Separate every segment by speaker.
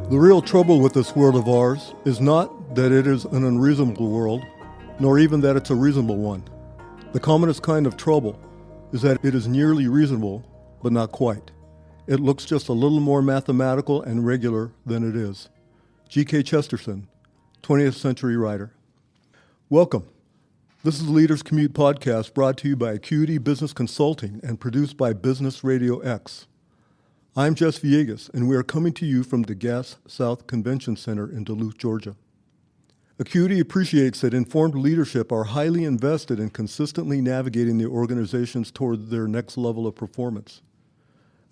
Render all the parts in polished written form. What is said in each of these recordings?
Speaker 1: The real trouble with this world of ours is not that it is an unreasonable world, nor even that it's a reasonable one. The commonest kind of trouble is that it is nearly reasonable, but not quite. It looks just a little more mathematical and regular than it is. G.K. Chesterton, 20th century writer. Welcome. This is the Leaders Commute podcast brought to you by Acuity Business Consulting and produced by Business RadioX. I'm Jess Villegas, and we are coming to you from the Gas South Convention Center in Duluth, Georgia. Acuity appreciates that informed leadership are highly invested in consistently navigating the organizations toward their next level of performance.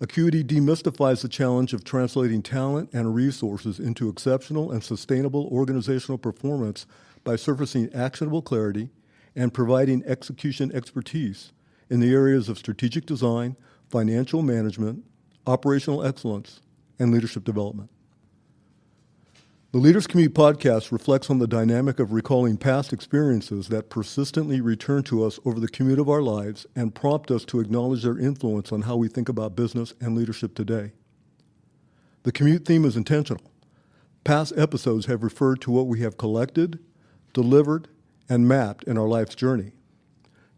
Speaker 1: Acuity demystifies the challenge of translating talent and resources into exceptional and sustainable organizational performance by surfacing actionable clarity and providing execution expertise in the areas of strategic design, financial management, operational excellence, and leadership development. The Leaders Commute podcast reflects on the dynamic of recalling past experiences that persistently return to us over the commute of our lives and prompt us to acknowledge their influence on how we think about business and leadership today. The commute theme is intentional. Past episodes have referred to what we have collected, delivered, and mapped in our life's journey.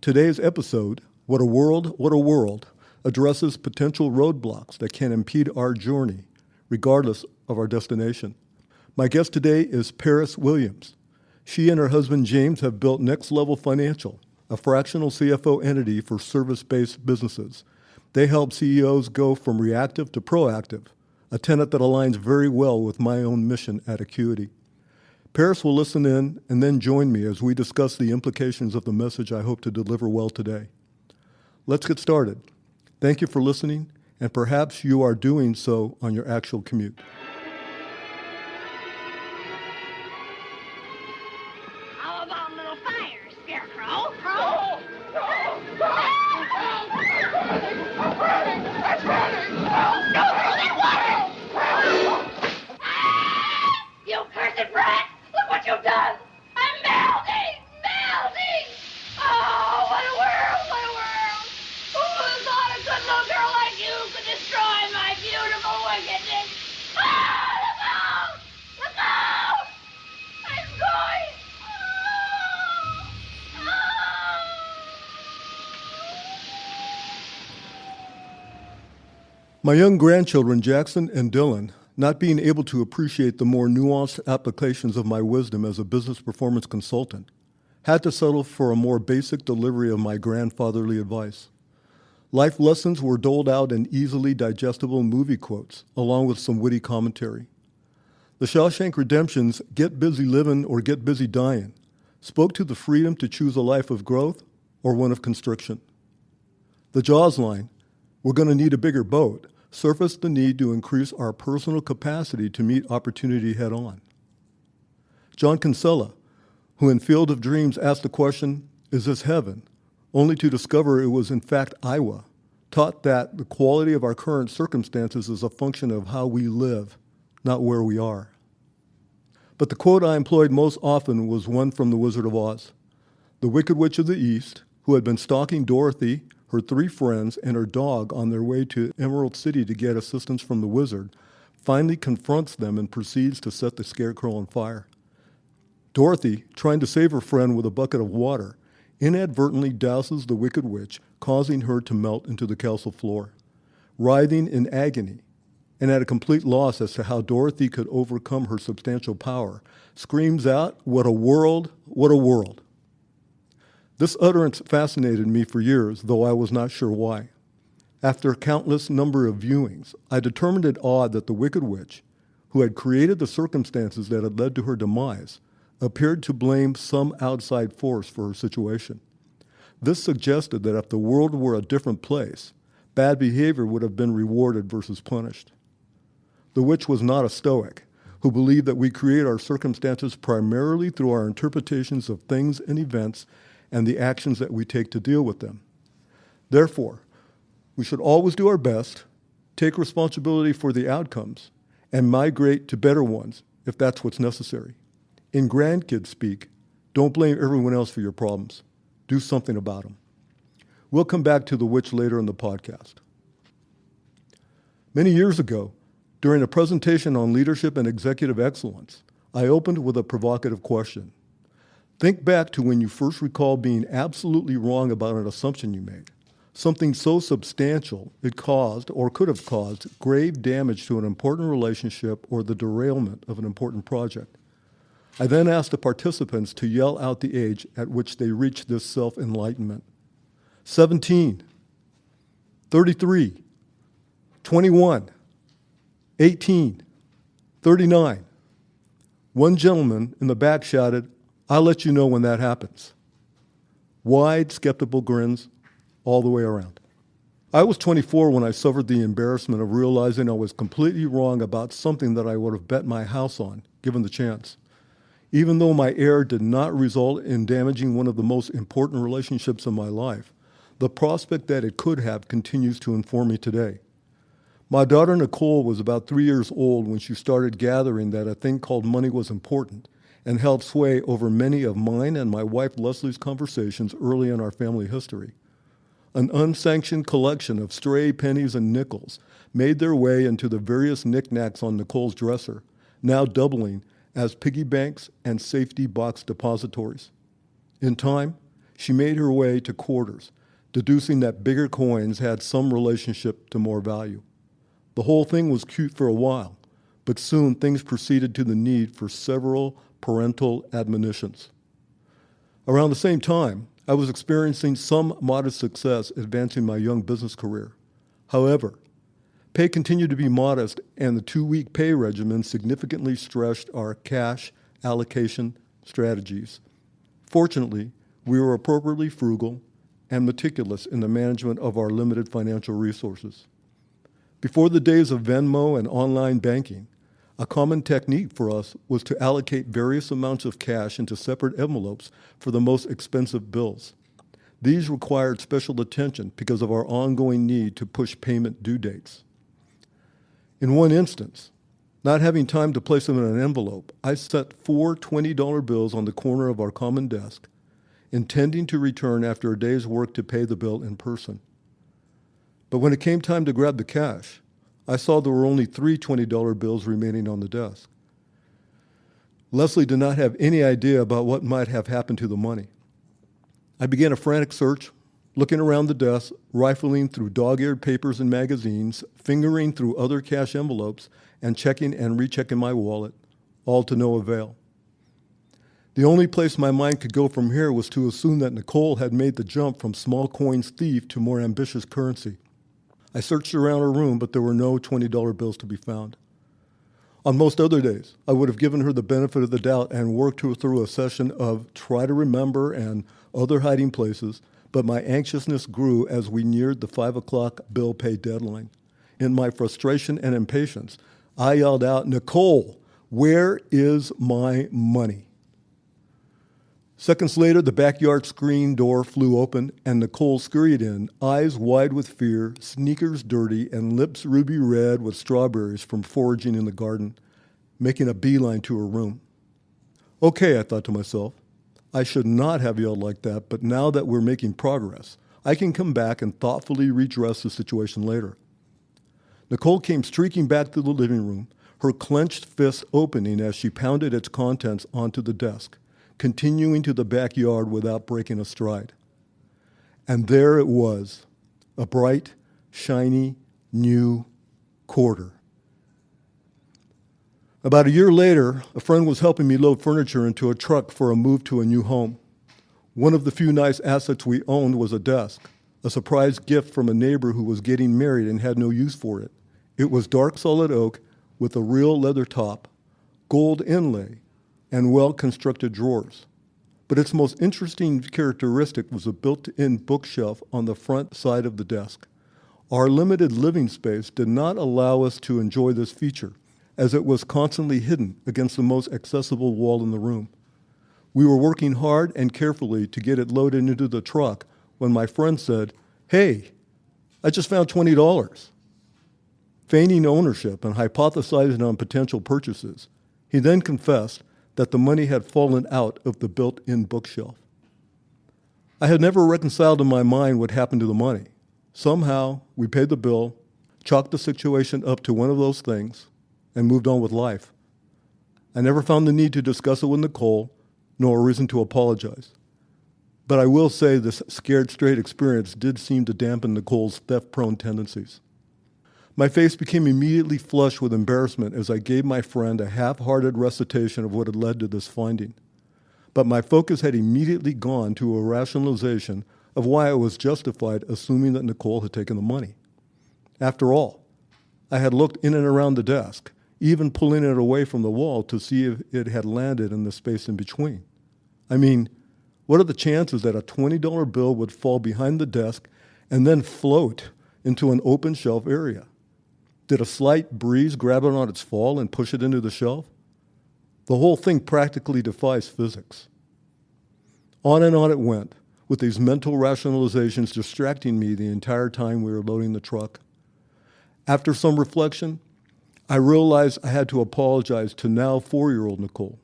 Speaker 1: Today's episode, What a World, addresses potential roadblocks that can impede our journey, regardless of our destination. My guest today is Paris Williams. She and her husband James have built Next Level Financial, a fractional CFO entity for service-based businesses. They help CEOs go from reactive to proactive, a tenet that aligns very well with my own mission at Acuity. Paris will listen in and then join me as we discuss the implications of the message I hope to deliver well today. Let's get started. Thank you for listening, and perhaps you are doing so on your actual commute.
Speaker 2: How about a little fire, Scarecrow? That's burning! Go through that water! You cursed brat! Look what you've done! I'm melting! Oh, what a world! Who would have thought a good little girl like you could destroy my beautiful wickedness? Look out! I'm going!
Speaker 1: My young grandchildren, Jackson and Dylan, not being able to appreciate the more nuanced applications of my wisdom as a business performance consultant, had to settle for a more basic delivery of my grandfatherly advice. Life lessons were doled out in easily digestible movie quotes, along with some witty commentary. The Shawshank Redemption's "Get busy living or get busy dying" spoke to the freedom to choose a life of growth or one of constriction. The Jaws line, "We're going to need a bigger boat," surfaced the need to increase our personal capacity to meet opportunity head-on. John Kinsella, who in Field of Dreams asked the question, "Is this heaven?" only to discover it was in fact Iowa, taught that the quality of our current circumstances is a function of how we live, not where we are. But the quote I employed most often was one from The Wizard of Oz. The Wicked Witch of the East, who had been stalking Dorothy, her 3 friends, and her dog on their way to Emerald City to get assistance from the wizard, finally confronts them and proceeds to set the scarecrow on fire. Dorothy, trying to save her friend with a bucket of water, inadvertently douses the Wicked Witch, causing her to melt into the castle floor. Writhing in agony, and at a complete loss as to how Dorothy could overcome her substantial power, screams out, "What a world, what a world." This utterance fascinated me for years, though I was not sure why. After a countless number of viewings, I determined it odd that the Wicked Witch, who had created the circumstances that had led to her demise, appeared to blame some outside force for her situation. This suggested that if the world were a different place, bad behavior would have been rewarded versus punished. The witch was not a stoic, who believed that we create our circumstances primarily through our interpretations of things and events and the actions that we take to deal with them. Therefore, we should always do our best, take responsibility for the outcomes, and migrate to better ones if that's what's necessary. In grandkid speak, don't blame everyone else for your problems. Do something about them. We'll come back to the witch later in the podcast. Many years ago, During a presentation on leadership and executive excellence, I opened with a provocative question. Think back to when you first recall being absolutely wrong about an assumption you made, something so substantial it caused or could have caused grave damage to an important relationship or the derailment of an important project. I then asked the participants to yell out the age at which they reached this self-enlightenment. 17, 33, 21, 18, 39. One gentleman in the back shouted, "I'll let you know when that happens." Wide, skeptical grins all the way around. I was 24 when I suffered the embarrassment of realizing I was completely wrong about something that I would have bet my house on, given the chance. Even though my error did not result in damaging one of the most important relationships in my life, the prospect that it could have continues to inform me today. My daughter Nicole was about 3 years old when she started gathering that a thing called money was important and held sway over many of mine and my wife Leslie's conversations early in our family history. An unsanctioned collection of stray pennies and nickels made their way into the various knickknacks on Nicole's dresser, now doubling as piggy banks and safety box depositories. In time, she made her way to quarters, deducing that bigger coins had some relationship to more value. The whole thing was cute for a while, but soon things proceeded to the need for several parental admonitions. Around the same time, I was experiencing some modest success advancing my young business career. However, pay continued to be modest, and the 2-week pay regimen significantly stretched our cash allocation strategies. Fortunately, we were appropriately frugal and meticulous in the management of our limited financial resources. Before the days of Venmo and online banking, a common technique for us was to allocate various amounts of cash into separate envelopes for the most expensive bills. These required special attention because of our ongoing need to push payment due dates. In one instance, not having time to place them in an envelope, I set 4 $20 bills on the corner of our common desk, intending to return after a day's work to pay the bill in person. But when it came time to grab the cash, I saw there were only 3 $20 bills remaining on the desk. Leslie did not have any idea about what might have happened to the money. I began a frantic search, looking around the desk, rifling through dog-eared papers and magazines, fingering through other cash envelopes, and checking and rechecking my wallet, all to no avail. The only place my mind could go from here was to assume that Nicole had made the jump from small coins thief to more ambitious currency. I searched around her room, but there were no $20 bills to be found. On most other days, I would have given her the benefit of the doubt and worked her through a session of try to remember and other hiding places, but my anxiousness grew as we neared the 5 o'clock bill pay deadline. In my frustration and impatience, I yelled out, "Nicole, where is my money?" Seconds later, the backyard screen door flew open, and Nicole scurried in, eyes wide with fear, sneakers dirty, and lips ruby red with strawberries from foraging in the garden, making a beeline to her room. Okay, I thought to myself, I should not have yelled like that, but now that we're making progress, I can come back and thoughtfully redress the situation later. Nicole came streaking back to the living room, her clenched fist opening as she pounded its contents onto the desk, continuing to the backyard without breaking a stride. And there it was, a bright, shiny, new quarter. About a year later, a friend was helping me load furniture into a truck for a move to a new home. One of the few nice assets we owned was a desk, a surprise gift from a neighbor who was getting married and had no use for it. It was dark solid oak with a real leather top, gold inlay, and well-constructed drawers. But its most interesting characteristic was a built-in bookshelf on the front side of the desk. Our limited living space did not allow us to enjoy this feature, as it was constantly hidden against the most accessible wall in the room. We were working hard and carefully to get it loaded into the truck when my friend said, "Hey, I just found $20. Feigning ownership and hypothesizing on potential purchases, he then confessed that the money had fallen out of the built-in bookshelf. I had never reconciled in my mind what happened to the money. Somehow, we paid the bill, chalked the situation up to one of those things, and moved on with life. I never found the need to discuss it with Nicole, nor a reason to apologize. But I will say this scared straight experience did seem to dampen Nicole's theft-prone tendencies. My face became immediately flushed with embarrassment as I gave my friend a half-hearted recitation of what had led to this finding. But my focus had immediately gone to a rationalization of why I was justified assuming that Nicole had taken the money. After all, I had looked in and around the desk, even pulling it away from the wall to see if it had landed in the space in between. I mean, what are the chances that a $20 bill would fall behind the desk and then float into an open shelf area? Did a slight breeze grab it on its fall and push it into the shelf? The whole thing practically defies physics. On and on it went, with these mental rationalizations distracting me the entire time we were loading the truck. After some reflection, I realized I had to apologize to now 4-year-old Nicole.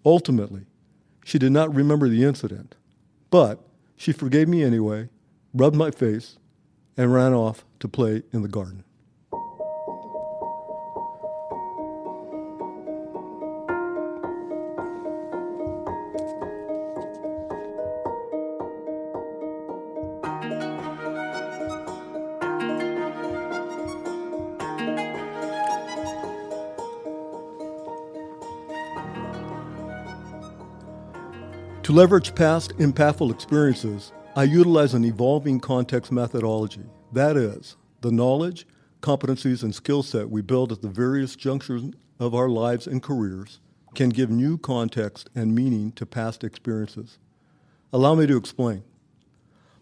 Speaker 1: Ultimately, she did not remember the incident, but she forgave me anyway, rubbed my face, and ran off to play in the garden. To leverage past impactful experiences, I utilize an evolving context methodology. That is, the knowledge, competencies, and skill set we build at the various junctures of our lives and careers can give new context and meaning to past experiences. Allow me to explain.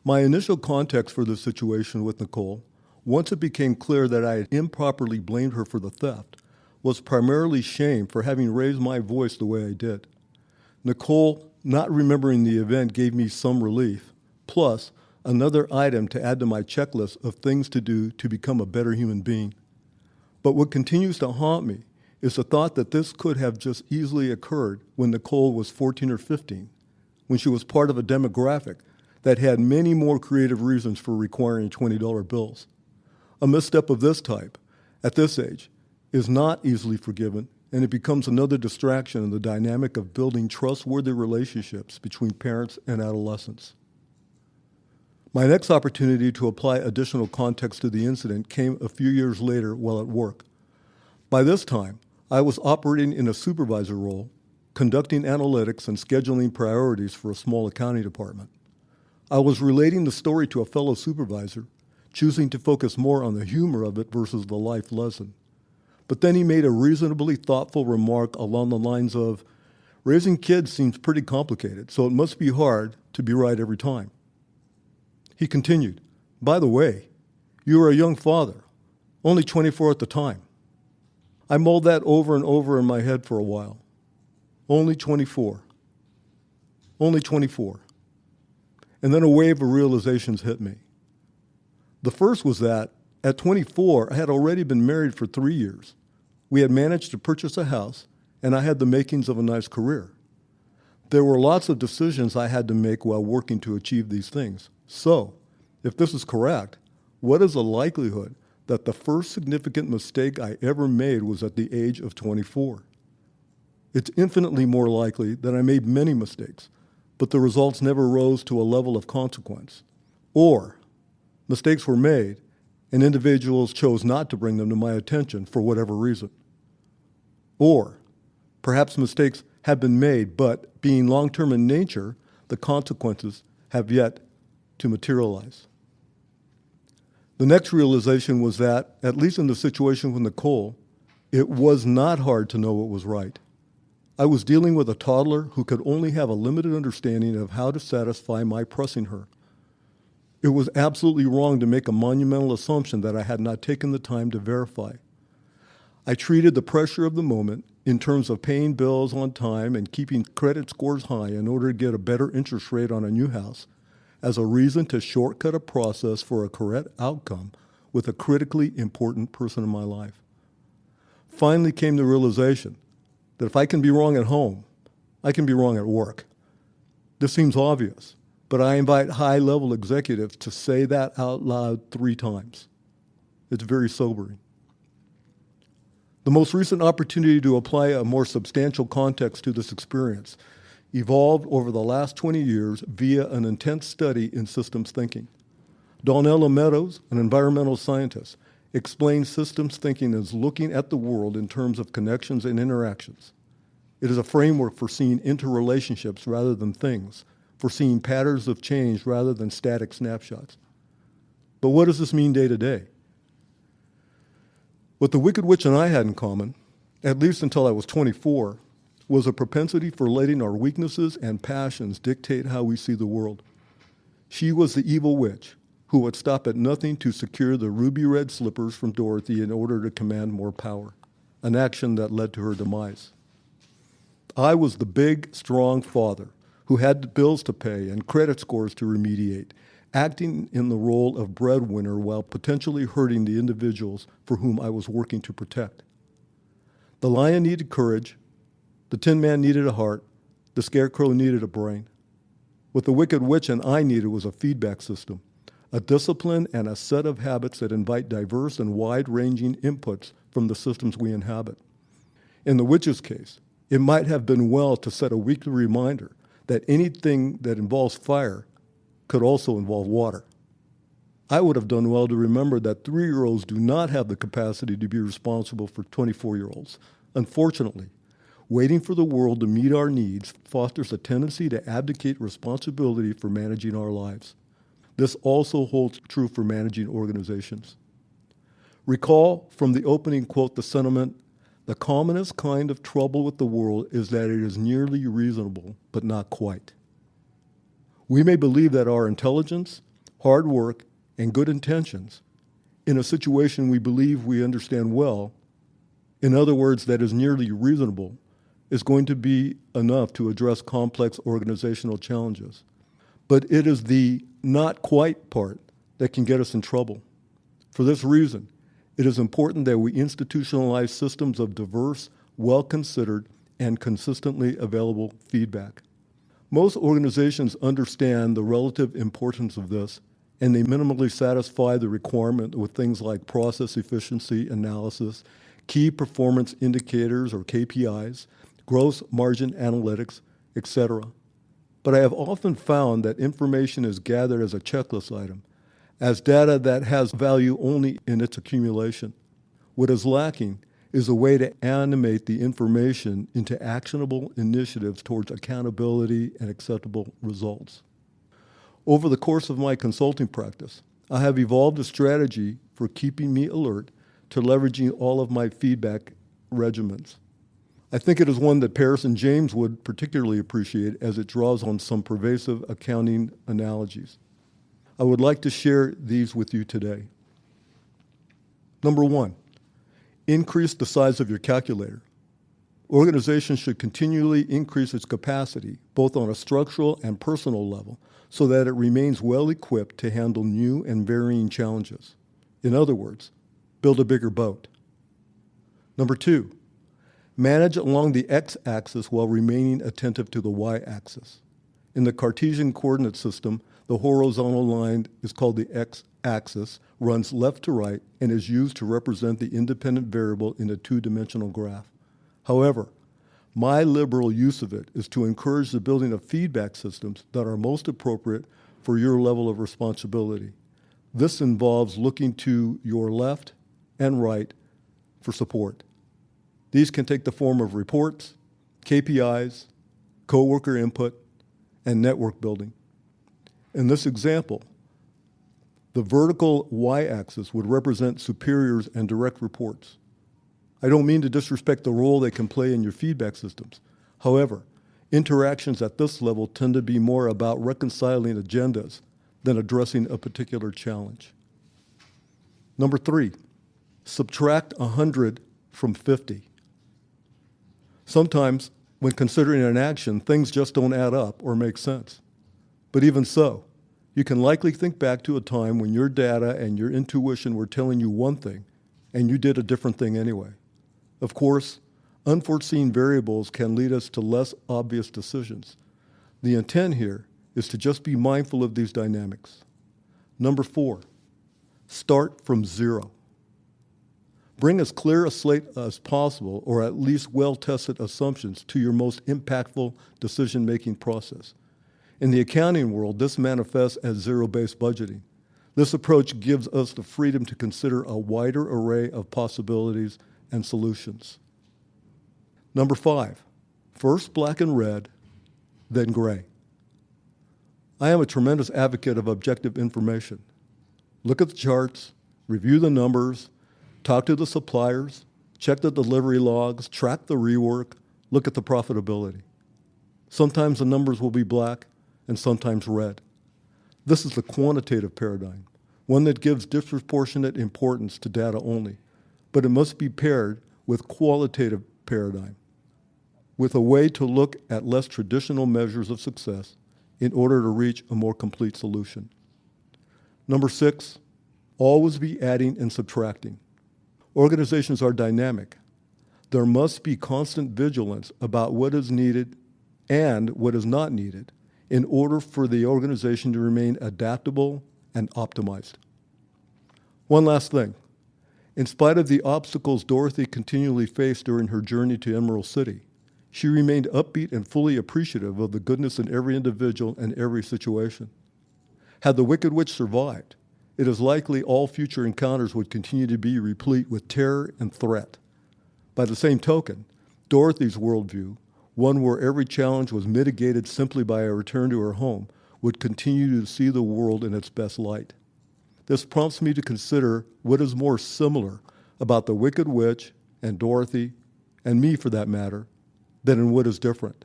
Speaker 1: My initial context for this situation with Nicole, once it became clear that I had improperly blamed her for the theft, was primarily shame for having raised my voice the way I did. Nicole not remembering the event gave me some relief, plus another item to add to my checklist of things to do to become a better human being. But what continues to haunt me is the thought that this could have just easily occurred when Nicole was 14 or 15, when she was part of a demographic that had many more creative reasons for requiring $20 bills. A misstep of this type, at this age, is not easily forgiven, and it becomes another distraction in the dynamic of building trustworthy relationships between parents and adolescents. My next opportunity to apply additional context to the incident came a few years later while at work. By this time, I was operating in a supervisor role, conducting analytics and scheduling priorities for a small accounting department. I was relating the story to a fellow supervisor, choosing to focus more on the humor of it versus the life lesson. But then he made a reasonably thoughtful remark along the lines of, "Raising kids seems pretty complicated, so it must be hard to be right every time." He continued, "By the way, you were a young father, only 24 at the time." I mulled that over and over in my head for a while. Only 24. Only 24. And then a wave of realizations hit me. The first was that at 24, I had already been married for 3 years. We had managed to purchase a house, and I had the makings of a nice career. There were lots of decisions I had to make while working to achieve these things. So, if this is correct, what is the likelihood that the first significant mistake I ever made was at the age of 24? It's infinitely more likely that I made many mistakes, but the results never rose to a level of consequence. Or, mistakes were made, and individuals chose not to bring them to my attention for whatever reason. Or, perhaps mistakes have been made, but being long-term in nature, the consequences have yet to materialize. The next realization was that, at least in the situation with Nicole, it was not hard to know what was right. I was dealing with a toddler who could only have a limited understanding of how to satisfy my pressing her. It was absolutely wrong to make a monumental assumption that I had not taken the time to verify. I treated the pressure of the moment in terms of paying bills on time and keeping credit scores high in order to get a better interest rate on a new house as a reason to shortcut a process for a correct outcome with a critically important person in my life. Finally came the realization that if I can be wrong at home, I can be wrong at work. This seems obvious, but I invite high-level executives to say that out loud 3 times. It's very sobering. The most recent opportunity to apply a more substantial context to this experience evolved over the last 20 years via an intense study in systems thinking. Donella Meadows, an environmental scientist, explains systems thinking as looking at the world in terms of connections and interactions. It is a framework for seeing interrelationships rather than things, for seeing patterns of change rather than static snapshots. But what does this mean day to day? What the Wicked Witch and I had in common, at least until I was 24, was a propensity for letting our weaknesses and passions dictate how we see the world. She was the evil witch who would stop at nothing to secure the ruby red slippers from Dorothy in order to command more power, an action that led to her demise. I was the big, strong father who had bills to pay and credit scores to remediate, acting in the role of breadwinner while potentially hurting the individuals for whom I was working to protect. The lion needed courage, the Tin Man needed a heart, the Scarecrow needed a brain. What the Wicked Witch and I needed was a feedback system, a discipline and a set of habits that invite diverse and wide-ranging inputs from the systems we inhabit. In the witch's case, it might have been well to set a weekly reminder that anything that involves fire could also involve water. I would have done well to remember that 3-year-olds do not have the capacity to be responsible for 24-year-olds. Unfortunately, waiting for the world to meet our needs fosters a tendency to abdicate responsibility for managing our lives. This also holds true for managing organizations. Recall from the opening quote the sentiment, "The commonest kind of trouble with the world is that it is nearly reasonable, but not quite." We may believe that our intelligence, hard work, and good intentions in a situation we believe we understand well, in other words, that is nearly reasonable, is going to be enough to address complex organizational challenges. But it is the not quite part that can get us in trouble. For this reason, it is important that we institutionalize systems of diverse, well-considered, and consistently available feedback. Most organizations understand the relative importance of this, and they minimally satisfy the requirement with things like process efficiency analysis, key performance indicators or KPIs, gross margin analytics, etc. But I have often found that information is gathered as a checklist item, as data that has value only in its accumulation. What is lacking is a way to animate the information into actionable initiatives towards accountability and acceptable results. Over the course of my consulting practice, I have evolved a strategy for keeping me alert to leveraging all of my feedback regimens. I think it is one that Paris and James would particularly appreciate as it draws on some pervasive accounting analogies. I would like to share these with you today. Number 1, increase the size of your calculator. Organizations should continually increase its capacity, both on a structural and personal level, so that it remains well equipped to handle new and varying challenges. In other words, build a bigger boat. Number 2, manage along the x-axis while remaining attentive to the y-axis. In the Cartesian coordinate system, the horizontal line is called the x-axis, runs left to right, and is used to represent the independent variable in a two-dimensional graph. However, my liberal use of it is to encourage the building of feedback systems that are most appropriate for your level of responsibility. This involves looking to your left and right for support. These can take the form of reports, KPIs, coworker input, and network building. In this example, the vertical y-axis would represent superiors and direct reports. I don't mean to disrespect the role they can play in your feedback systems. However, interactions at this level tend to be more about reconciling agendas than addressing a particular challenge. Number 3, subtract 100 from 50. Sometimes, when considering an action, things just don't add up or make sense. But even so, you can likely think back to a time when your data and your intuition were telling you one thing, and you did a different thing anyway. Of course, unforeseen variables can lead us to less obvious decisions. The intent here is to just be mindful of these dynamics. Number 4, start from zero. Bring as clear a slate as possible, or at least well-tested assumptions, to your most impactful decision-making process. In the accounting world, this manifests as zero-based budgeting. This approach gives us the freedom to consider a wider array of possibilities and solutions. Number 5, first black and red, then gray. I am a tremendous advocate of objective information. Look at the charts, review the numbers, talk to the suppliers, check the delivery logs, track the rework, look at the profitability. Sometimes the numbers will be black and sometimes red. This is the quantitative paradigm, one that gives disproportionate importance to data only, but it must be paired with qualitative paradigm, with a way to look at less traditional measures of success in order to reach a more complete solution. Number 6, always be adding and subtracting. Organizations are dynamic. There must be constant vigilance about what is needed and what is not needed in order for the organization to remain adaptable and optimized. One last thing. In spite of the obstacles Dorothy continually faced during her journey to Emerald City, she remained upbeat and fully appreciative of the goodness in every individual and every situation. Had the Wicked Witch survived, it is likely all future encounters would continue to be replete with terror and threat. By the same token, Dorothy's worldview, one where every challenge was mitigated simply by a return to her home, would continue to see the world in its best light. This prompts me to consider what is more similar about the Wicked Witch and Dorothy, and me for that matter, than in what is different.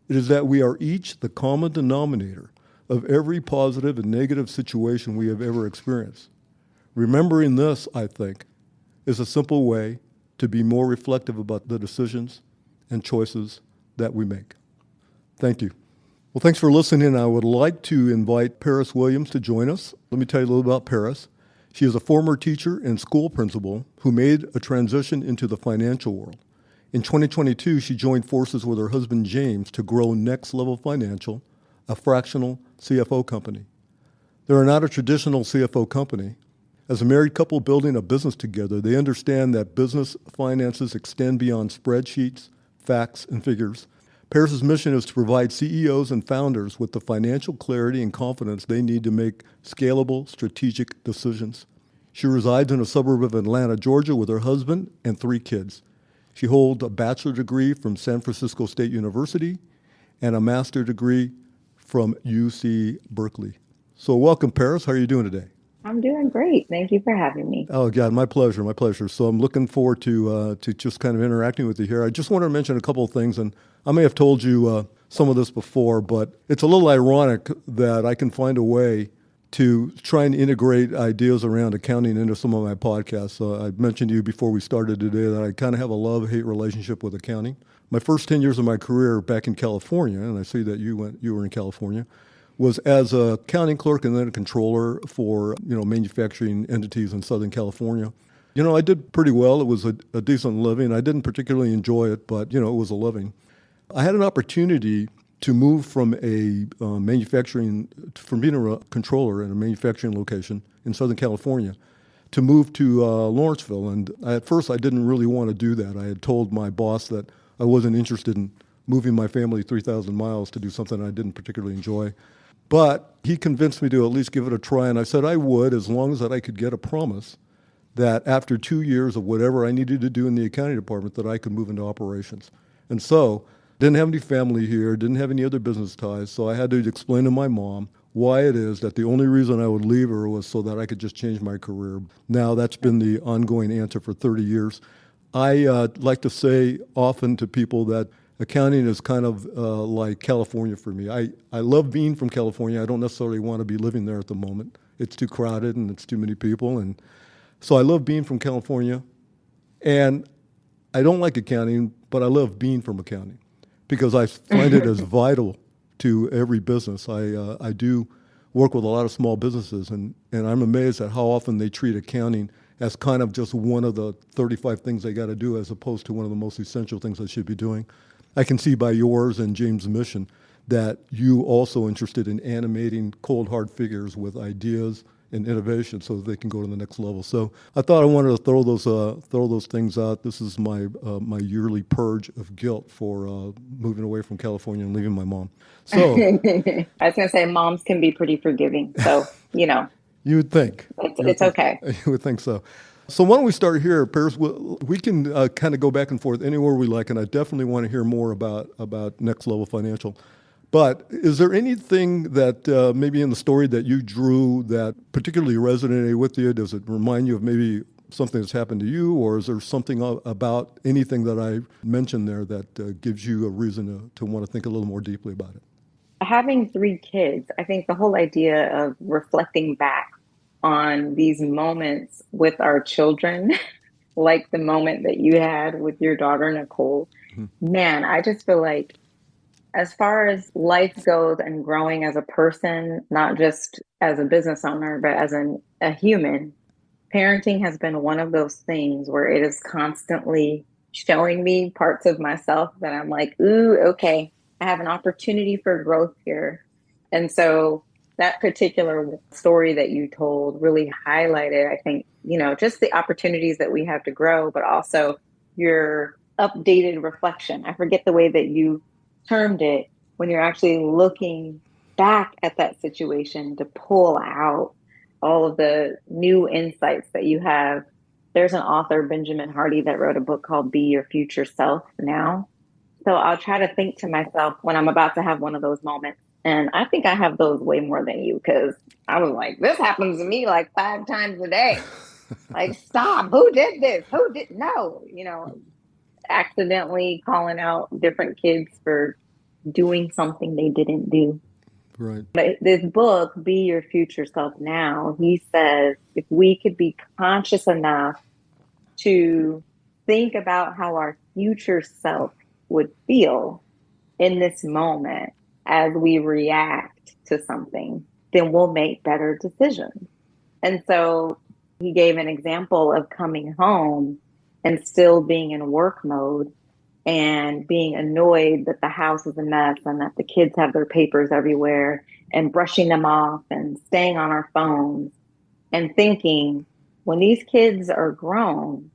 Speaker 1: It is that we are each the common denominator of every positive and negative situation we have ever experienced. Remembering this, I think, is a simple way to be more reflective about the decisions and choices that we make. Thank you. Well, thanks for listening. I would like to invite Paris Williams to join us. Let me tell you a little about Paris. She is a former teacher and school principal who made a transition into the financial world. In 2022, she joined forces with her husband James to grow Next Level Financial, a fractional CFO company. They are not a traditional CFO company. As a married couple building a business together, they understand that business finances extend beyond spreadsheets, facts, and figures. Paris's mission is to provide CEOs and founders with the financial clarity and confidence they need to make scalable, strategic decisions. She resides in a suburb of Atlanta, Georgia, with her husband and 3 kids. She holds a bachelor degree from San Francisco State University and a master's degree from UC Berkeley. So welcome, Paris. How are you doing today?
Speaker 3: I'm doing great. Thank you for having me.
Speaker 1: Oh, God, my pleasure, my pleasure. So I'm looking forward to just kind of interacting with you here. I just want to mention a couple of things, and I may have told you some of this before, but it's a little ironic that I can find a way to try and integrate ideas around accounting into some of my podcasts. I mentioned to you before we started today that I kind of have a love-hate relationship with accounting. My first 10 years of my career back in California, and I see that you were in California, was as a accounting clerk and then a controller for manufacturing entities in Southern California. I did pretty well. It was a decent living. I didn't particularly enjoy it, but it was a living. I had an opportunity to move from from being a controller in a manufacturing location in Southern California, to move to Lawrenceville. And at first, I didn't really want to do that. I had told my boss that I wasn't interested in moving my family 3,000 miles to do something I didn't particularly enjoy. But he convinced me to at least give it a try, and I said I would, as long as that I could get a promise that after 2 years of whatever I needed to do in the accounting department, that I could move into operations. And so, didn't have any family here, didn't have any other business ties, so I had to explain to my mom why it is that the only reason I would leave her was so that I could just change my career. Now, that's been the ongoing answer for 30 years. I like to say often to people that accounting is kind of like California for me. I love being from California. I don't necessarily want to be living there at the moment. It's too crowded and it's too many people. And so I love being from California. And I don't like accounting, but I love being from accounting because I find it as vital to every business. I do work with a lot of small businesses, and I'm amazed at how often they treat accounting as kind of just one of the 35 things they got to do as opposed to one of the most essential things they should be doing. I can see by yours and James' mission that you also interested in animating cold hard figures with ideas and innovation so that they can go to the next level. So I thought I wanted to throw those things out. This is my yearly purge of guilt for moving away from California and leaving my mom. So
Speaker 3: I was going to say moms can be pretty forgiving. So,
Speaker 1: you would think.
Speaker 3: it's okay.
Speaker 1: You would think so. So why don't we start here, Paris? We can kind of go back and forth anywhere we like, and I definitely want to hear more about Next Level Financial. But is there anything that maybe in the story that you drew that particularly resonated with you? Does it remind you of maybe something that's happened to you, or is there something about anything that I mentioned there that gives you a reason to want to think a little more deeply about it?
Speaker 3: Having three kids, I think the whole idea of reflecting back on these moments with our children, like the moment that you had with your daughter, Nicole, man, I just feel like as far as life goes and growing as a person, not just as a business owner, but as a human, parenting has been one of those things where it is constantly showing me parts of myself that I'm like, ooh, okay, I have an opportunity for growth here. And so that particular story that you told really highlighted, I think, just the opportunities that we have to grow, but also your updated reflection. I forget the way that you termed it, when you're actually looking back at that situation to pull out all of the new insights that you have. There's an author, Benjamin Hardy, that wrote a book called Be Your Future Self Now. So I'll try to think to myself when I'm about to have one of those moments. And I think I have those way more than you, because I was like, this happens to me like 5 times a day. Like, stop. Who did this? Who did? No, accidentally calling out different kids for doing something they didn't do.
Speaker 1: Right.
Speaker 3: But this book, Be Your Future Self Now, he says if we could be conscious enough to think about how our future self would feel in this moment as we react to something, then we'll make better decisions. And so he gave an example of coming home and still being in work mode and being annoyed that the house is a mess and that the kids have their papers everywhere, and brushing them off and staying on our phones and thinking, when these kids are grown,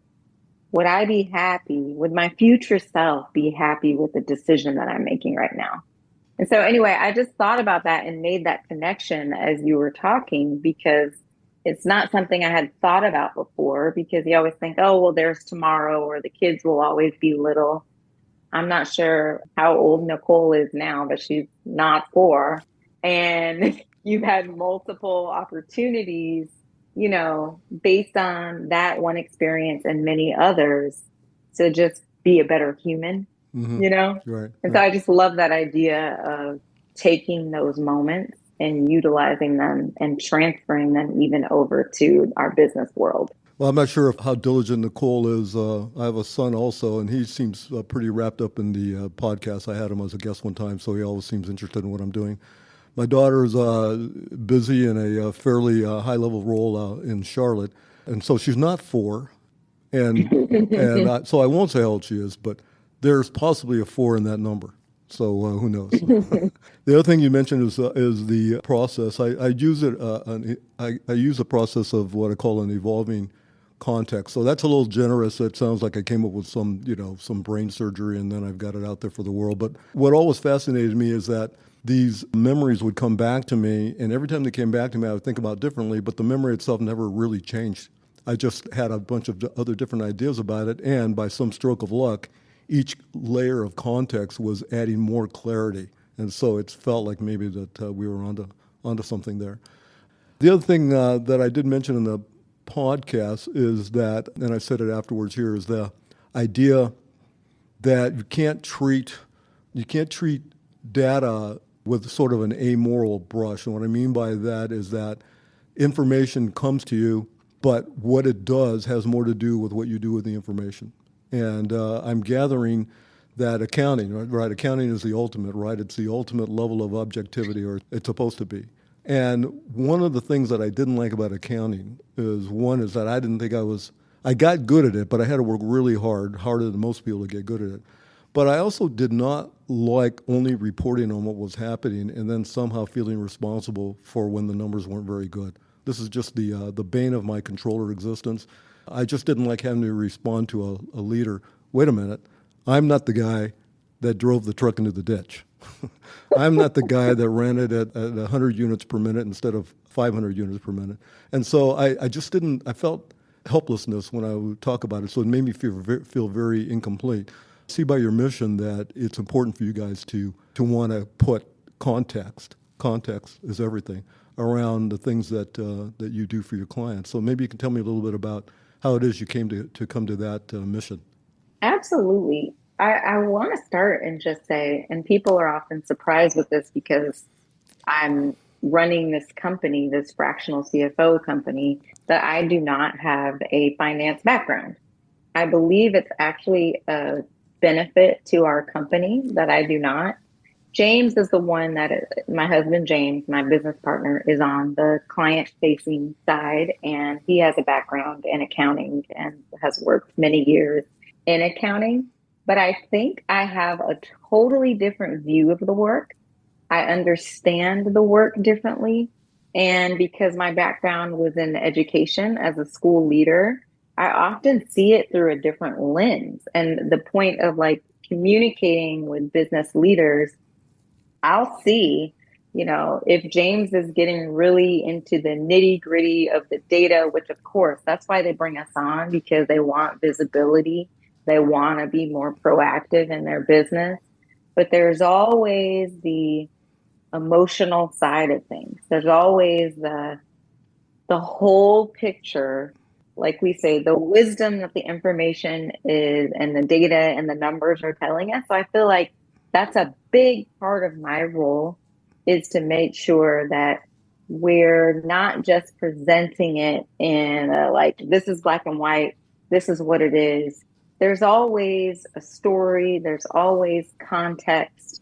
Speaker 3: would I be happy? Would my future self be happy with the decision that I'm making right now? And so anyway, I just thought about that and made that connection as you were talking, because it's not something I had thought about before, because you always think, oh, well, there's tomorrow, or the kids will always be little. I'm not sure how old Nicole is now, but she's not 4. And you've had multiple opportunities, based on that one experience and many others, to just be a better human,
Speaker 1: Right.
Speaker 3: And so I just love that idea of taking those moments and utilizing them and transferring them even over to our business world.
Speaker 1: Well, I'm not sure how diligent Nicole is. I have a son also, and he seems pretty wrapped up in the podcast. I had him as a guest one time, so he always seems interested in what I'm doing. My daughter is busy in a fairly high-level role in Charlotte, and so she's not 4. So I won't say how old she is, but there's possibly a 4 in that number. So who knows? The other thing you mentioned is the process. I use it. I use a process of what I call an evolving context. So that's a little generous. It sounds like I came up with some brain surgery and then I've got it out there for the world. But what always fascinated me is that these memories would come back to me, and every time they came back to me, I would think about it differently, but the memory itself never really changed. I just had a bunch of other different ideas about it, and by some stroke of luck, each layer of context was adding more clarity. And so it felt like maybe that we were onto something there. The other thing that I did mention in the podcast is that, and I said it afterwards here, is the idea that you can't treat data with sort of an amoral brush. And what I mean by that is that information comes to you, but what it does has more to do with what you do with the information. And I'm gathering that accounting, right? Accounting is the ultimate, right? It's the ultimate level of objectivity, or it's supposed to be. And one of the things that I didn't like about accounting is that I didn't think I got good at it, but I had to work really hard, harder than most people to get good at it. But I also did not like only reporting on what was happening and then somehow feeling responsible for when the numbers weren't very good. This is just the bane of my controller existence. I just didn't like having to respond to a leader. Wait a minute, I'm not the guy that drove the truck into the ditch. I'm not the guy that ran it at 100 units per minute instead of 500 units per minute. And so I just didn't, I felt helplessness when I would talk about it. So it made me feel very incomplete. See by your mission that it's important for you guys to want to put context is everything, around the things that you do for your clients. So maybe you can tell me a little bit about how it is you came to come to that mission.
Speaker 3: Absolutely. I want to start and just say, and people are often surprised with this because I'm running this company, this fractional CFO company, that I do not have a finance background. I believe it's actually a benefit to our company that I do not. James is the one my husband, James, my business partner, is on the client facing side, and he has a background in accounting and has worked many years in accounting. But I think I have a totally different view of the work. I understand the work differently. And because my background was in education as a school leader, I often see it through a different lens. And the point of like communicating with business leaders, I'll see, if James is getting really into the nitty gritty of the data, which of course, that's why they bring us on, because they want visibility. They want to be more proactive in their business. But there's always the emotional side of things. There's always the whole picture. Like we say, the wisdom that the information is and the data and the numbers are telling us. So I feel like that's a big part of my role, is to make sure that we're not just presenting it in like, this is black and white, this is what it is. There's always a story, there's always context.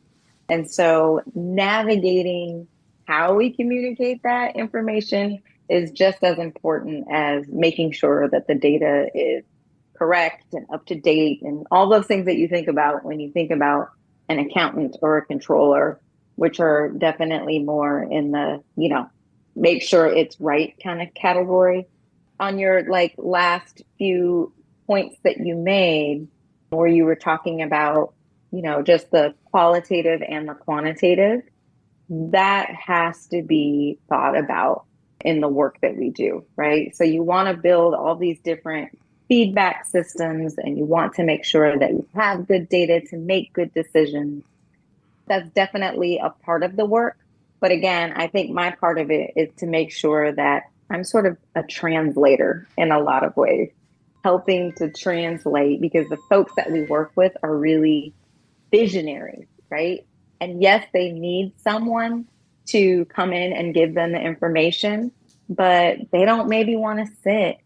Speaker 3: And so navigating how we communicate that information is just as important as making sure that the data is correct and up to date and all those things that you think about when you think about an accountant or a controller, which are definitely more in the, make sure it's right kind of category. On your like last few points that you made, where you were talking about, just the qualitative and the quantitative, that has to be thought about in the work that we do, right? So you want to build all these different feedback systems, and you want to make sure that you have good data to make good decisions. That's definitely a part of the work. But again, I think my part of it is to make sure that I'm sort of a translator in a lot of ways, helping to translate, because the folks that we work with are really visionaries, right? And yes, they need someone to come in and give them the information, but they don't maybe want to sit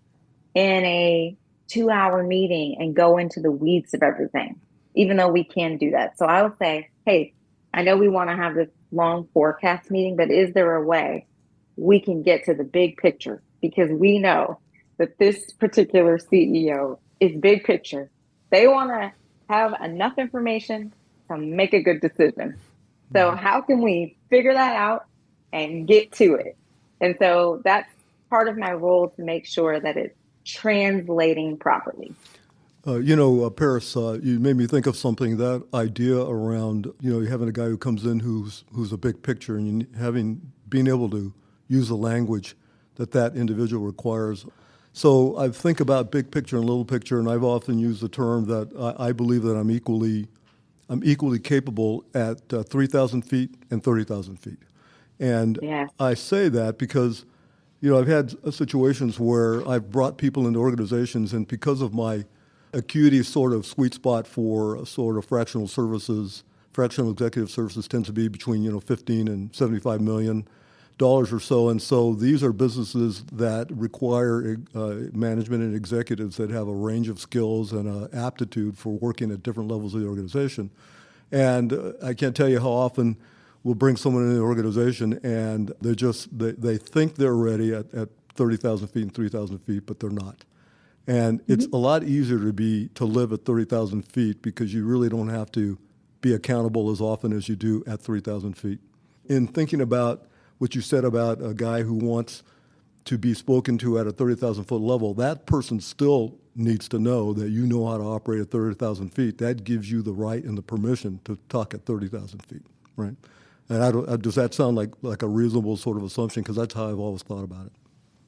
Speaker 3: in a 2-hour meeting and go into the weeds of everything, even though we can do that. So I would say, hey, I know we want to have this long forecast meeting, but is there a way we can get to the big picture? Because we know that this particular CEO is big picture. They want to have enough information to make a good decision. So how can we figure that out and get to it? And so that's part of my role, to make sure that it's translating properly.
Speaker 1: Paris, you made me think of something, that idea around, having a guy who comes in who's a big picture, and being able to use the language that individual requires. So I think about big picture and little picture, and I've often used the term that I believe that I'm equally capable at 3,000 feet and 30,000 feet. And
Speaker 3: Yeah.
Speaker 1: I say that because, I've had situations where I've brought people into organizations, and because of my acuity sort of sweet spot for sort of fractional executive services tends to be between, 15 and $75 million or so. And so these are businesses that require management and executives that have a range of skills and aptitude for working at different levels of the organization. And I can't tell you how often we'll bring someone into the organization and they think they're ready at 30,000 feet and 3,000 feet, but they're not. And it's a lot easier to live at 30,000 feet, because you really don't have to be accountable as often as you do at 3,000 feet. In thinking about what you said about a guy who wants to be spoken to at a 30,000 foot level, that person still needs to know that you know how to operate at 30,000 feet. That gives you the right and the permission to talk at 30,000 feet, right? And does that sound like a reasonable sort of assumption? Because that's how I've always thought about it.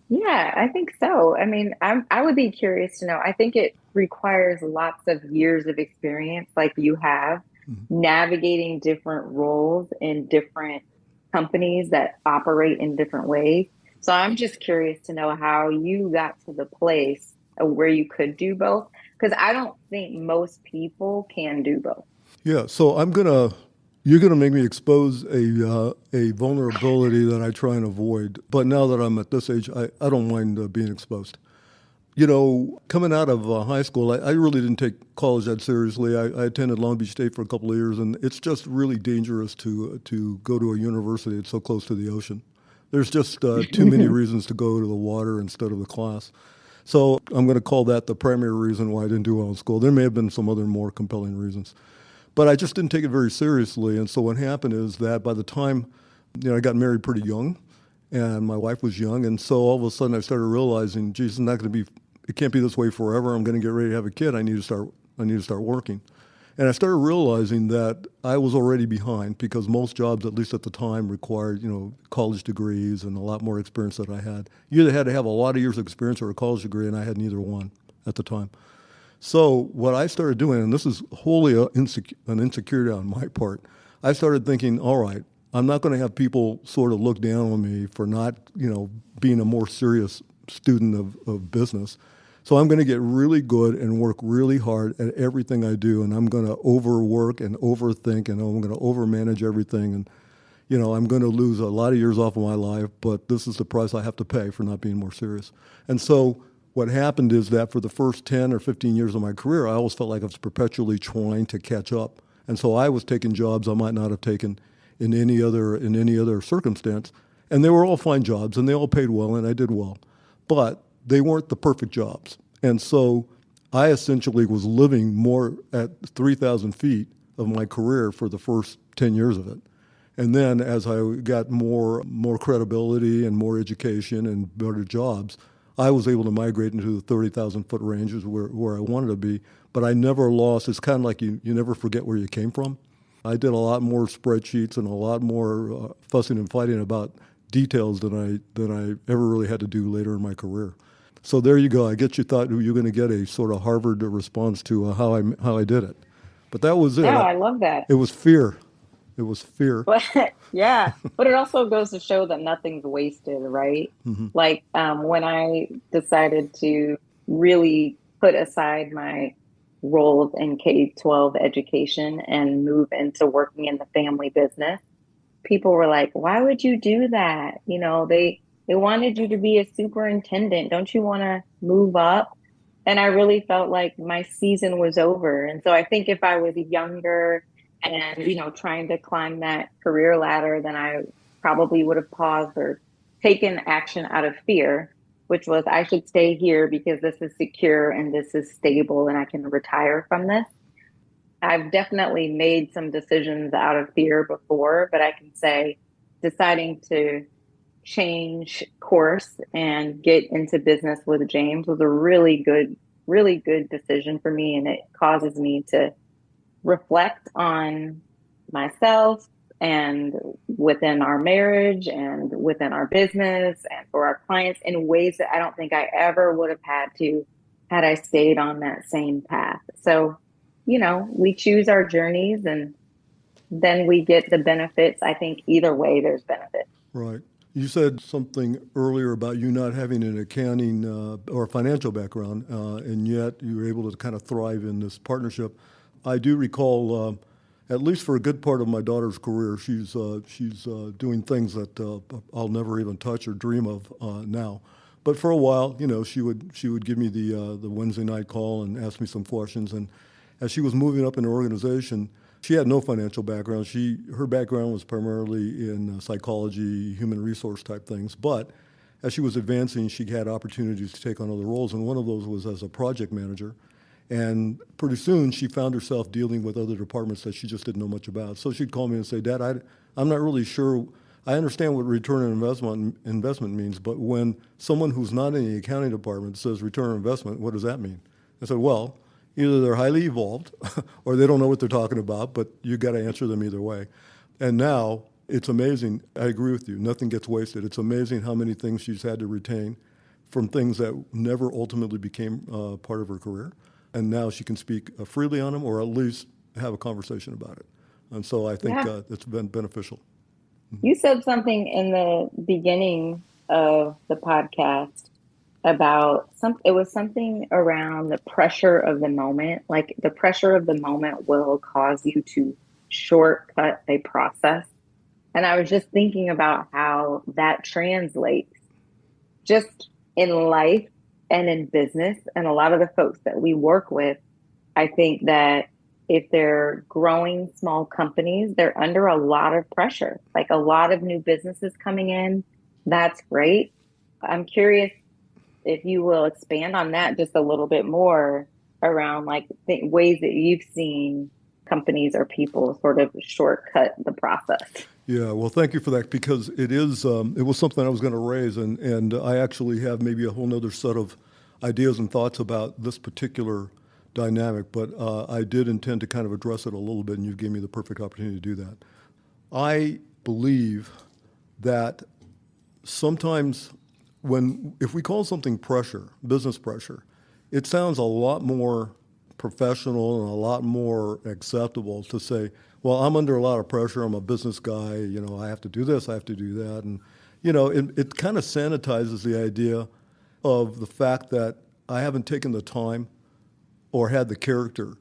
Speaker 3: Yeah, I think so. I mean, I would be curious to know. I think it requires lots of years of experience, like you have, navigating different roles in different companies that operate in different ways. So I'm just curious to know how you got to the place of where you could do both, because I don't think most people can do both.
Speaker 1: Yeah, so you're gonna make me expose a vulnerability that I try and avoid. But now that I'm at this age, I don't mind being exposed. Coming out of high school, I really didn't take college that seriously. I attended Long Beach State for a couple of years, and it's just really dangerous to go to a university that's so close to the ocean. There's just too many reasons to go to the water instead of the class. So I'm going to call that the primary reason why I didn't do well in school. There may have been some other more compelling reasons. But I just didn't take it very seriously. And so what happened is that by the time, I got married pretty young, and my wife was young. And so all of a sudden I started realizing, geez, it can't be this way forever. I'm going to get ready to have a kid. I need to start working. And I started realizing that I was already behind because most jobs, at least at the time, required, college degrees and a lot more experience than I had. You either had to have a lot of years of experience or a college degree, and I had neither one at the time. So what I started doing, and this is wholly an insecurity on my part, I started thinking, all right, I'm not going to have people sort of look down on me for not, being a more serious student of business. So I'm going to get really good and work really hard at everything I do, and I'm going to overwork and overthink, and I'm going to overmanage everything, and I'm going to lose a lot of years off of my life, but this is the price I have to pay for not being more serious. And so what happened is that for the first 10 or 15 years of my career, I always felt like I was perpetually trying to catch up. And so I was taking jobs I might not have taken in any other circumstance. And they were all fine jobs, and they all paid well, and I did well. But they weren't the perfect jobs. And so I essentially was living more at 3,000 feet of my career for the first 10 years of it. And then as I got more credibility and more education and better jobs, I was able to migrate into the 30,000 foot ranges where I wanted to be. But I never lost. It's kind of like you never forget where you came from. I did a lot more spreadsheets and a lot more fussing and fighting about details than I ever really had to do later in my career. So there you go. I guess you thought you were going to get a sort of Harvard response to how I did it, but that was it.
Speaker 3: No, I love that.
Speaker 1: It was fear. It was fear.
Speaker 3: But yeah, but it also goes to show that nothing's wasted, right?
Speaker 1: Mm-hmm.
Speaker 3: Like when I decided to really put aside my roles in K-12 education and move into working in the family business, people were like, why would you do that? They wanted you to be a superintendent. Don't you want to move up? And I really felt like my season was over. And so I think if I was younger and, trying to climb that career ladder, then I probably would have paused or taken action out of fear, which was I should stay here because this is secure and this is stable and I can retire from this. I've definitely made some decisions out of fear before, but I can say deciding to change course and get into business with James was a really good decision for me. And it causes me to reflect on myself and within our marriage and within our business and for our clients in ways that I don't think I ever would have had to had I stayed on that same path. So, we choose our journeys and then we get the benefits. I think either way there's benefits.
Speaker 1: Right. You said something earlier about you not having an accounting or financial background, and yet you were able to kind of thrive in this partnership. I do recall, at least for a good part of my daughter's career, she's doing things that I'll never even touch or dream of now. But for a while, she would give me the Wednesday night call and ask me some questions. And as she was moving up in her organization, she had no financial background. Her background was primarily in psychology, human resource type things. But as she was advancing, she had opportunities to take on other roles, and one of those was as a project manager. And pretty soon, she found herself dealing with other departments that she just didn't know much about. So she'd call me and say, Dad, I'm not really sure. I understand what return on investment means, but when someone who's not in the accounting department says return on investment, what does that mean? I said, well, either they're highly evolved or they don't know what they're talking about, but you got to answer them either way. And now it's amazing. I agree with you. Nothing gets wasted. It's amazing how many things she's had to retain from things that never ultimately became part of her career. And now she can speak freely on them, or at least have a conversation about it. And so I think it's been beneficial.
Speaker 3: You said something in the beginning of the podcast about it was something around the pressure of the moment. Like the pressure of the moment will cause you to shortcut a process. And I was just thinking about how that translates just in life and in business. And a lot of the folks that we work with, I think that if they're growing small companies, they're under a lot of pressure, like a lot of new businesses coming in. That's great. I'm curious if you will expand on that just a little bit more around like ways that you've seen companies or people sort of shortcut the process.
Speaker 1: Yeah, well, thank you for that, because it was something I was going to raise, and I actually have maybe a whole nother set of ideas and thoughts about this particular dynamic, but I did intend to kind of address it a little bit, and you gave me the perfect opportunity to do that. I believe that sometimes if we call something pressure, business pressure, it sounds a lot more professional and a lot more acceptable to say, well, I'm under a lot of pressure. I'm a business guy. I have to do this. I have to do that. And, it kind of sanitizes the idea of the fact that I haven't taken the time or had the character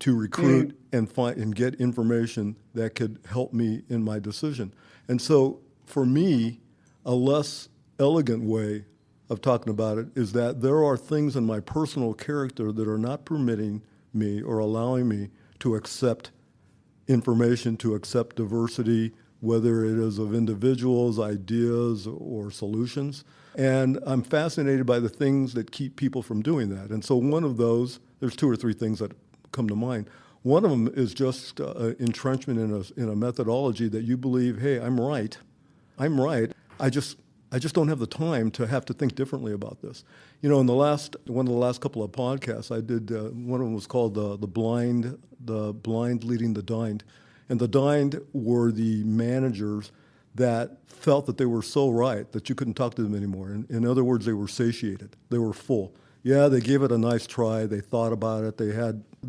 Speaker 1: to recruit and find and get information that could help me in my decision. And so for me, a less elegant way of talking about it is that there are things in my personal character that are not permitting me or allowing me to accept information, to accept diversity, whether it is of individuals, ideas, or solutions. And I'm fascinated by the things that keep people from doing that. And so one of those, there's two or three things that come to mind. One of them is just entrenchment in a methodology that you believe, hey, I'm right. I just don't have the time to have to think differently about this. In one of the last couple of podcasts I did, one of them was called the blind leading the dined. And the dined were the managers that felt that they were so right that you couldn't talk to them anymore. In other words, they were satiated. They were full. Yeah, they gave it a nice try. They thought about it. They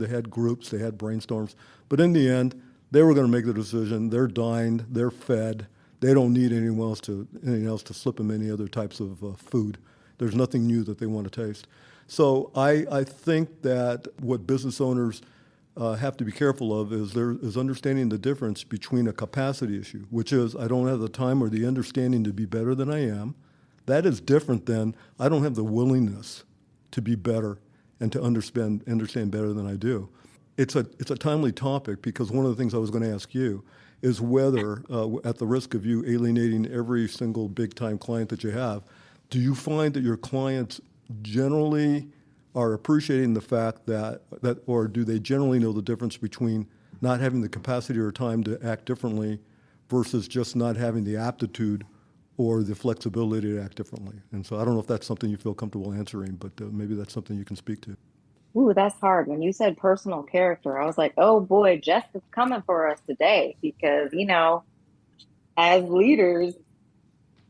Speaker 1: had groups. They had brainstorms. But in the end, they were going to make the decision. They're dined. They're fed. They don't need anything else to slip them any other types of food. There's nothing new that they want to taste. So I think that what business owners have to be careful of is understanding the difference between a capacity issue, which is I don't have the time or the understanding to be better than I am. That is different than I don't have the willingness to be better and to understand better than I do. It's a timely topic because one of the things I was going to ask you is whether, at the risk of you alienating every single big-time client that you have, do you find that your clients generally are appreciating the fact that, or do they generally know the difference between not having the capacity or time to act differently versus just not having the aptitude or the flexibility to act differently? And so I don't know if that's something you feel comfortable answering, but maybe that's something you can speak to.
Speaker 3: Ooh, that's hard. When you said personal character, I was like, oh boy, Jess is coming for us today because, as leaders,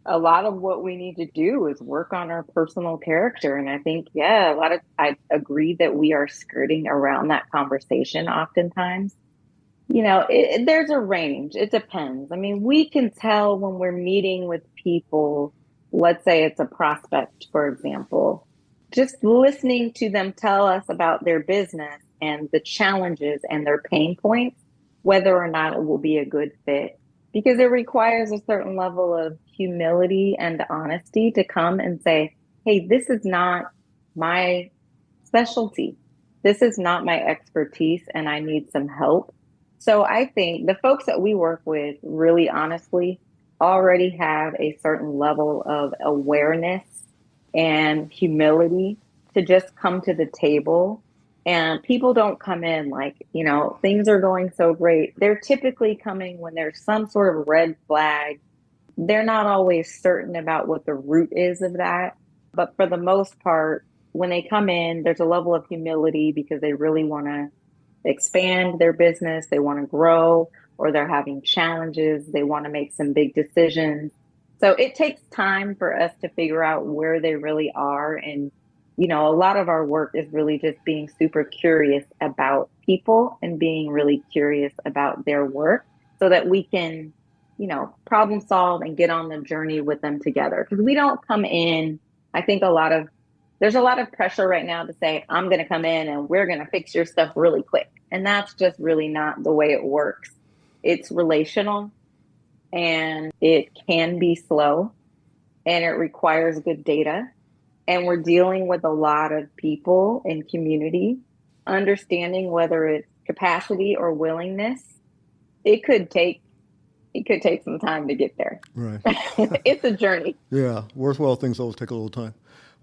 Speaker 3: a lot of what we need to do is work on our personal character. And I think, I agree that we are skirting around that conversation oftentimes. There's a range. It depends. I mean, we can tell when we're meeting with people, let's say it's a prospect, for example, just listening to them tell us about their business and the challenges and their pain points, whether or not it will be a good fit, because it requires a certain level of humility and honesty to come and say, hey, this is not my specialty. This is not my expertise, and I need some help. So I think the folks that we work with really honestly already have a certain level of awareness and humility to just come to the table. And people don't come in like, things are going so great. They're typically coming when there's some sort of red flag they're not always certain about what the root is of that. But for the most part, when they come in, there's a level of humility because they really want to expand their business, they want to grow, or they're having challenges, they want to make some big decisions. So it takes time for us to figure out where they really are. And, a lot of our work is really just being super curious about people and being really curious about their work so that we can, problem solve and get on the journey with them together. Because we don't come in, I think there's a lot of pressure right now to say, I'm going to come in and we're going to fix your stuff really quick. And that's just really not the way it works. It's relational and it can be slow and it requires good data. And we're dealing with a lot of people in community, understanding whether it's capacity or willingness. It could take some time to get there.
Speaker 1: Right.
Speaker 3: It's a journey.
Speaker 1: Yeah. Worthwhile things always take a little time.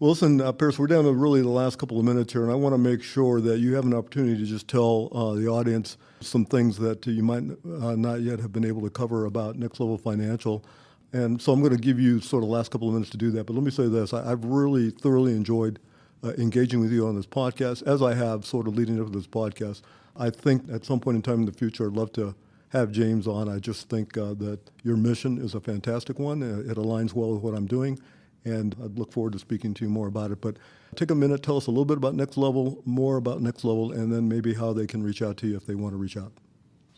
Speaker 1: Well, listen, Paris, we're down to really the last couple of minutes here, and I want to make sure that you have an opportunity to just tell the audience some things that you might not yet have been able to cover about Next Level Financial. And so I'm going to give you sort of the last couple of minutes to do that. But let me say this. I've really thoroughly enjoyed engaging with you on this podcast, as I have sort of leading up to this podcast. I think at some point in time in the future, I'd love to have James on. I just think that your mission is a fantastic one. It aligns well with what I'm doing. And I'd look forward to speaking to you more about it. But take a minute, tell us a little bit about Next Level, more about Next Level, and then maybe how they can reach out to you if they want to reach out.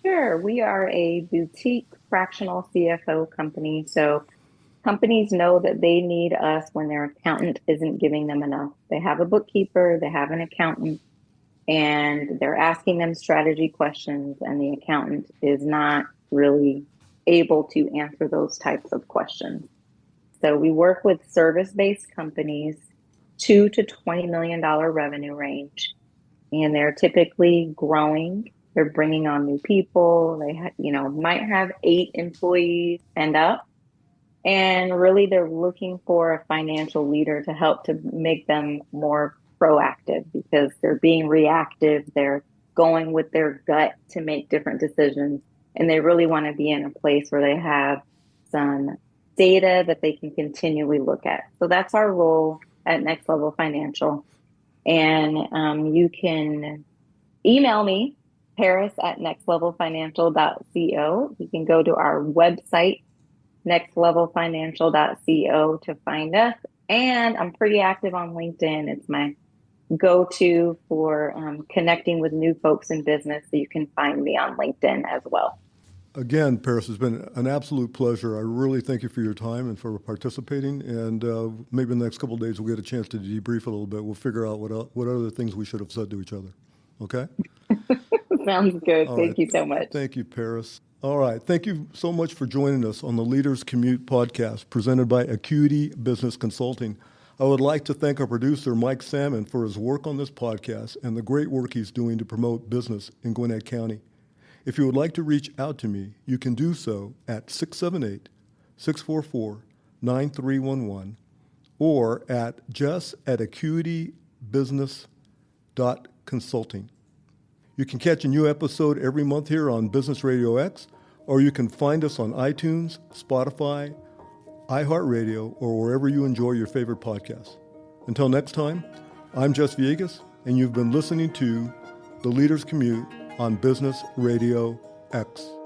Speaker 3: Sure. We are a boutique fractional CFO company. So companies know that they need us when their accountant isn't giving them enough. They have a bookkeeper, they have an accountant, and they're asking them strategy questions, and the accountant is not really able to answer those types of questions. So we work with service-based companies, $2 to $20 million revenue range, and they're typically growing. They're bringing on new people. They might have 8 employees and up, and really they're looking for a financial leader to help to make them more proactive because they're being reactive. They're going with their gut to make different decisions, and they really want to be in a place where they have some data that they can continually look at. So that's our role at Next Level Financial. And you can email me, paris@nextlevelfinancial.co. You can go to our website, nextlevelfinancial.co, to find us. And I'm pretty active on LinkedIn. It's my go-to for connecting with new folks in business. So you can find me on LinkedIn as well.
Speaker 1: Again, Paris, it's been an absolute pleasure. I really thank you for your time and for participating. And maybe in the next couple of days, we'll get a chance to debrief a little bit. We'll figure out what other things we should have said to each other. Okay?
Speaker 3: Sounds good.
Speaker 1: All
Speaker 3: Thank
Speaker 1: right.
Speaker 3: you so much.
Speaker 1: Thank you, Paris. All right. Thank you so much for joining us on the Leaders Commute podcast presented by Acuity Business Consulting. I would like to thank our producer, Mike Salmon, for his work on this podcast and the great work he's doing to promote business in Gwinnett County. If you would like to reach out to me, you can do so at 678-644-9311 or at jess@acuitybusiness.consulting. You can catch a new episode every month here on Business RadioX, or you can find us on iTunes, Spotify, iHeartRadio, or wherever you enjoy your favorite podcasts. Until next time, I'm Jess Villegas, and you've been listening to The Leaders Commute on Business Radio X.